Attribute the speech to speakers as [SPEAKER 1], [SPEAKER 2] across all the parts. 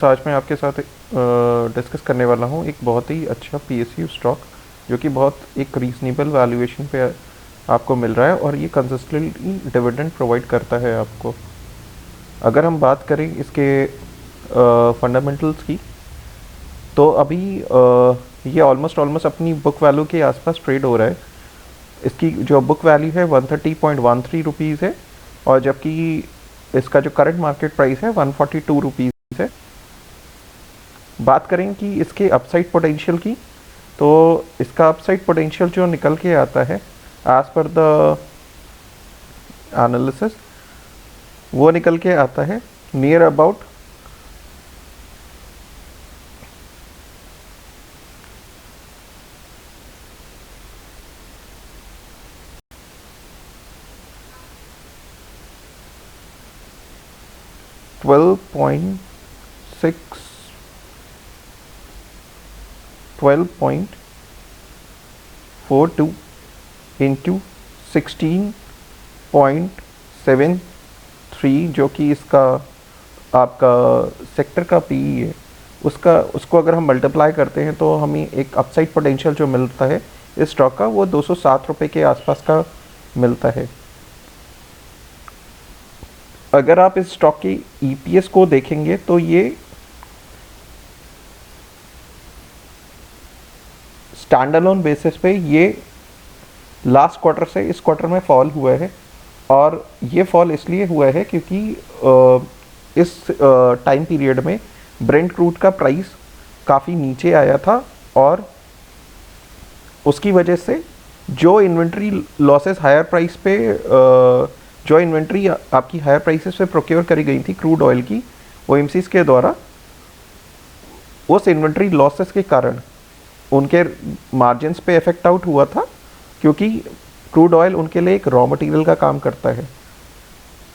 [SPEAKER 1] तो आज मैं आपके साथ डिस्कस करने वाला हूँ एक बहुत ही अच्छा पीएसयू स्टॉक जो कि बहुत एक रीजनेबल वैल्यूएशन पे आपको मिल रहा है और ये कंसिस्टेंटली डिविडेंड प्रोवाइड करता है आपको। अगर हम बात करें इसके फंडामेंटल्स की तो अभी ये ऑलमोस्ट अपनी बुक वैल्यू के आसपास ट्रेड हो रहा है। इसकी जो बुक वैल्यू है 130.13 रुपीज़ है और जबकि इसका जो करंट मार्केट प्राइस है 142 रुपीज़ है। बात करें कि इसके अपसाइड पोटेंशियल की, तो इसका अपसाइड पोटेंशियल जो निकल के आता है एज पर द एनालिसिस वो निकल के आता है नियर अबाउट 12.42 इंटू 16.73 जो कि इसका आपका सेक्टर का पीई है, उसको अगर हम मल्टीप्लाई करते हैं तो हमें एक अपसाइड पोटेंशियल जो मिलता है इस स्टॉक का वो 207 रुपये के आसपास का मिलता है। अगर आप इस स्टॉक की ईपीएस को देखेंगे तो ये स्टैंड अलोन बेसिस पे ये लास्ट क्वार्टर से इस क्वार्टर में फॉल हुआ है और ये फॉल इसलिए हुआ है क्योंकि इस टाइम पीरियड में ब्रेंट क्रूड का प्राइस काफ़ी नीचे आया था और उसकी वजह से जो इन्वेंट्री लॉसेस हायर प्राइस पे जो इन्वेंट्री आपकी हायर प्राइसेस पे प्रोक्योर करी गई थी क्रूड ऑयल की ओएमसीज के द्वारा, उस इन्वेंट्री लॉसेस के कारण उनके मार्जिन्स पे इफेक्ट आउट हुआ था क्योंकि क्रूड ऑयल उनके लिए एक रॉ मटेरियल का काम करता है।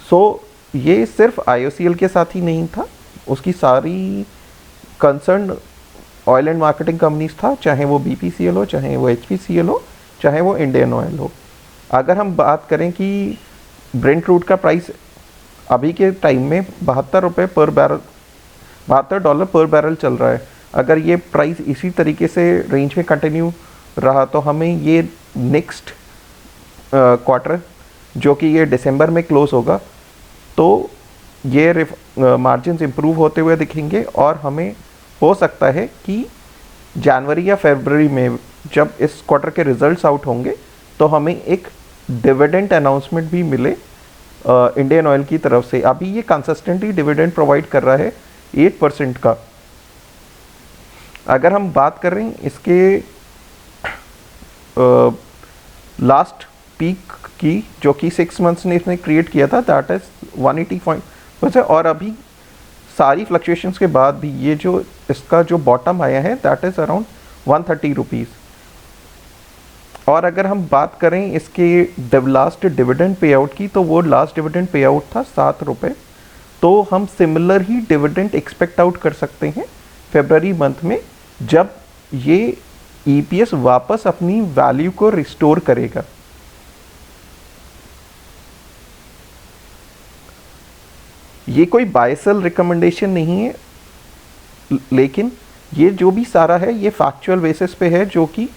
[SPEAKER 1] सो ये सिर्फ आईओसीएल के साथ ही नहीं था, उसकी सारी concern oil and marketing companies था, चाहे वो बीपीसीएल हो, चाहे वो एचपीसीएल हो, चाहे वो इंडियन ऑयल हो। अगर हम बात करें कि ब्रेंट क्रूड का प्राइस अभी के टाइम में $72 पर बैरल चल रहा है। अगर ये प्राइस इसी तरीके से रेंज में कंटिन्यू रहा तो हमें ये नेक्स्ट क्वार्टर जो कि ये दिसंबर में क्लोज होगा तो ये मार्जिन्स इम्प्रूव होते हुए दिखेंगे और हमें हो सकता है कि जनवरी या फरवरी में जब इस क्वार्टर के रिजल्ट्स आउट होंगे तो हमें एक डिविडेंड अनाउंसमेंट भी मिले इंडियन ऑयल की तरफ से। अभी ये कंसिस्टेंटली डिविडेंड प्रोवाइड कर रहा है 8% का। अगर हम बात कर रहे हैं इसके लास्ट पीक की जो कि 6 मंथ्स ने इसने क्रिएट किया था, दैट इज 180 और अभी सारी फ्लक्चुएशंस के बाद भी ये जो इसका जो बॉटम आया है दैट इज़ अराउंड 130 रुपीज़। और अगर हम बात करें इसके लास्ट डिविडेंड पे आउट की तो वो लास्ट डिविडेंड पे आउट था 7 रुपये, तो हम सिमिलर ही डिविडेंड एक्सपेक्ट आउट कर सकते हैं फरवरी मंथ में जब ये ईपीएस वापस अपनी वैल्यू को रिस्टोर करेगा। ये कोई बाय सेल रिकमेंडेशन नहीं है, लेकिन ये जो भी सारा है ये फैक्चुअल बेसिस पे है जो कि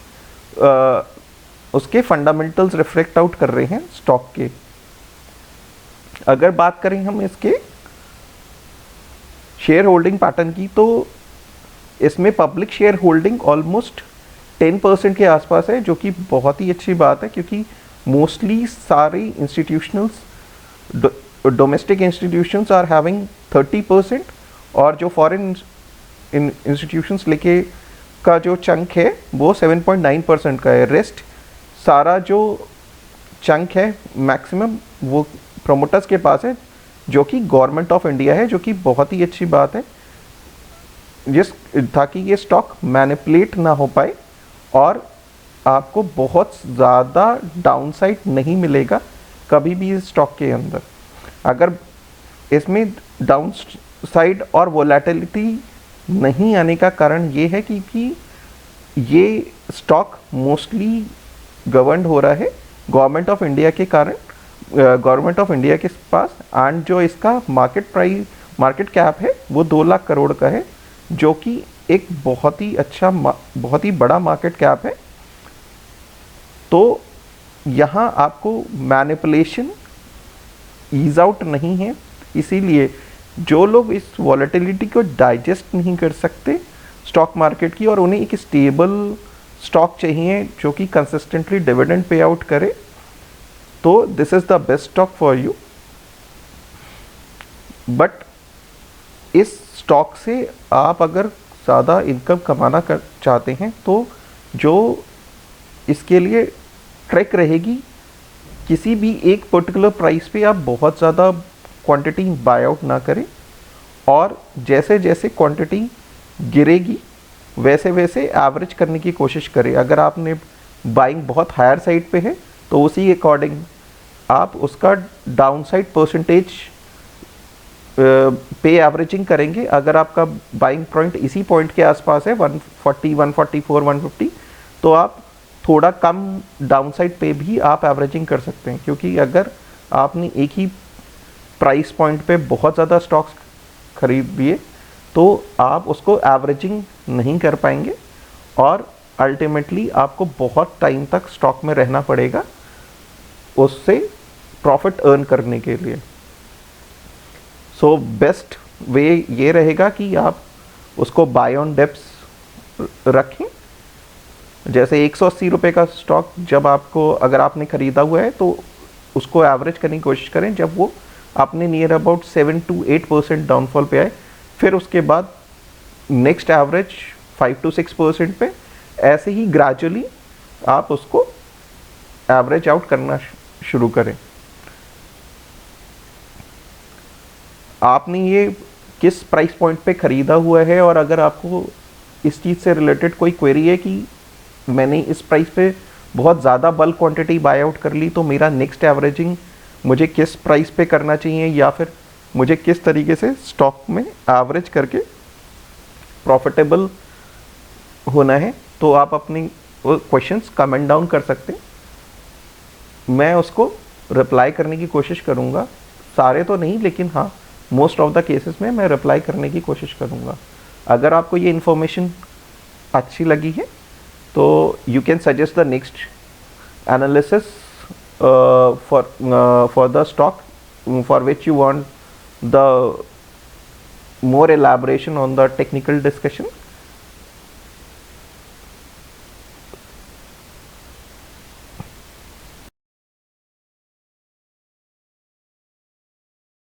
[SPEAKER 1] उसके फंडामेंटल्स रिफ्लेक्ट आउट कर रहे हैं स्टॉक के। अगर बात करें हम इसके शेयर होल्डिंग पैटर्न की तो इसमें पब्लिक शेयर होल्डिंग ऑलमोस्ट 10% के आसपास है जो कि बहुत ही अच्छी बात है क्योंकि मोस्टली सारी institutionals domestic institutions are having 30% और जो फॉरेन इंस्टीट्यूशंस लेके का जो चंक है वो 7.9% का है। रेस्ट सारा जो चंक है मैक्सिमम वो प्रोमोटर्स के पास है जो कि गवर्नमेंट ऑफ इंडिया है, जो कि बहुत ही अच्छी बात है ताकि ये स्टॉक मैनिपुलेट ना हो पाए और आपको बहुत ज़्यादा डाउनसाइड नहीं मिलेगा कभी भी इस स्टॉक के अंदर। अगर इसमें डाउन साइड और वोलेटिलिटी नहीं आने का कारण ये है कि ये स्टॉक मोस्टली गवर्न हो रहा है गवर्नमेंट ऑफ इंडिया के कारण, गवर्नमेंट ऑफ इंडिया के पास, एंड जो इसका मार्केट प्राइस मार्केट कैप है वो 2 लाख करोड़ का है, जो कि एक बहुत ही अच्छा बहुत ही बड़ा मार्केट कैप है। तो यहाँ आपको मैनिपुलेशन ईज आउट नहीं है, इसीलिए जो लोग इस वॉलेटिलिटी को डाइजेस्ट नहीं कर सकते स्टॉक मार्केट की, और उन्हें एक स्टेबल स्टॉक चाहिए जो कि कंसिस्टेंटली डिविडेंड पे आउट करे, तो this is the best stock for you. But इस स्टॉक से आप अगर ज़्यादा इनकम कमाना चाहते हैं तो जो इसके लिए ट्रिक रहेगी, किसी भी एक पर्टिकुलर प्राइस पे आप बहुत ज़्यादा क्वांटिटी बाय आउट ना करें, और जैसे जैसे क्वांटिटी गिरेगी वैसे वैसे एवरेज करने की कोशिश करें। अगर आपने बाइंग बहुत हायर साइड पे है तो उसी अकॉर्डिंग आप उसका डाउनसाइड परसेंटेज पे एवरेजिंग करेंगे। अगर आपका बाइंग पॉइंट इसी पॉइंट के आसपास है 140, 144, 150, तो आप थोड़ा कम डाउनसाइड पे भी आप एवरेजिंग कर सकते हैं, क्योंकि अगर आपने एक ही प्राइस पॉइंट पे बहुत ज़्यादा स्टॉक्स खरीद लिए तो आप उसको एवरेजिंग नहीं कर पाएंगे, और अल्टीमेटली आपको बहुत टाइम तक स्टॉक में रहना पड़ेगा उससे प्रॉफिट अर्न करने के लिए। सो बेस्ट वे ये रहेगा कि आप उसको बाय ऑन डिप्स रखें। जैसे 180 रुपये का स्टॉक जब आपको, अगर आपने ख़रीदा हुआ है तो उसको एवरेज करने की कोशिश करें जब वो आपने नियर अबाउट 7 to 8% डाउनफॉल पे आए, फिर उसके बाद नेक्स्ट एवरेज 5 to 6% पे, ऐसे ही ग्रेजुअली आप उसको एवरेज आउट करना शुरू करें। आपने ये किस प्राइस पॉइंट पे ख़रीदा हुआ है, और अगर आपको इस चीज़ से रिलेटेड कोई क्वेरी है कि मैंने इस प्राइस पे बहुत ज़्यादा बल्क क्वांटिटी बाय आउट कर ली तो मेरा नेक्स्ट एवरेजिंग मुझे किस प्राइस पे करना चाहिए, या फिर मुझे किस तरीके से स्टॉक में एवरेज करके प्रॉफिटेबल होना है, तो आप अपनी क्वेश्चंस कमेंट डाउन कर सकते हैं। मैं उसको रिप्लाई करने की कोशिश करूँगा, सारे तो नहीं लेकिन हाँ मोस्ट ऑफ द केसेस में मैं रिप्लाई करने की कोशिश करूँगा। अगर आपको ये इन्फॉर्मेशन अच्छी लगी है तो you can suggest the next analysis for the stock for which you want the more elaboration on the technical discussion.